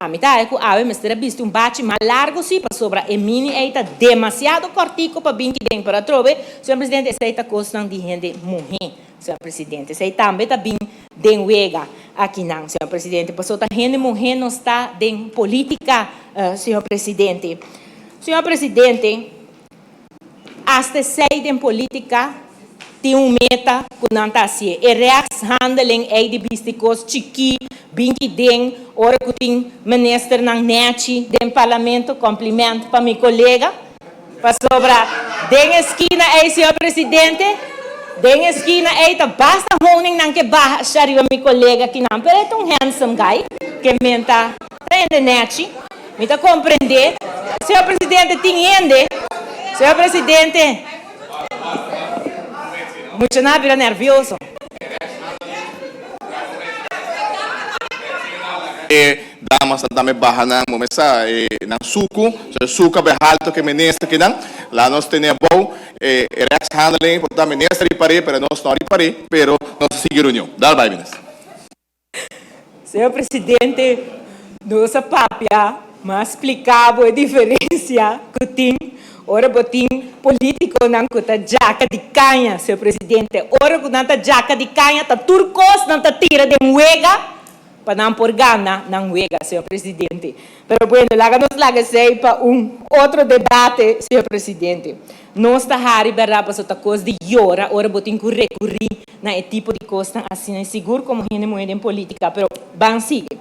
A mitad é que a mistura visto bate mais largo sim para sobra e mini está demasiado cortico para bem que tem para trove. Senhor presidente, essa está custando de gente morrer, senhor presidente. Essa também está bem den wega aqui não, senhor presidente. Passou a gente morrer não está den política, senhor presidente. Senhor presidente, hasta sei den política tem meta que não está assim. E rechtshandeling é de bisticos chiqui, bem que den, ora que tem ministro ng NECI, den parlamento, cumprimento para meu colega, para sobra, den esquina é, senhor presidente, den esquina é, tá basta honing ng que baixa arriba meu colega que não, pero é um handsome guy, que menta, tem NECI, me tá compreender, senhor presidente, entende, senhor presidente, muito nada nervioso. Damas também barra na momesa na suco behalto que ministro que não lá nós temos bom rex handling por também ministro e pare pero nós não pare pero nós seguir união dá vai ministro. Senhor presidente, nossa papia mas explicava a diferença que tem ora botim político não que tá jaca de canha, senhor presidente, ora que não tá jaca de canha tá turcos não tá tira de muega para não por gana não huega, senhor presidente. Pero bueno, laga sei para outro debate, senhor presidente. Nós está hari berra para outra coisa de hora, ora botin que recorrer na tipo de coisa assim, seguro como gente moeda em política, pero van sigue.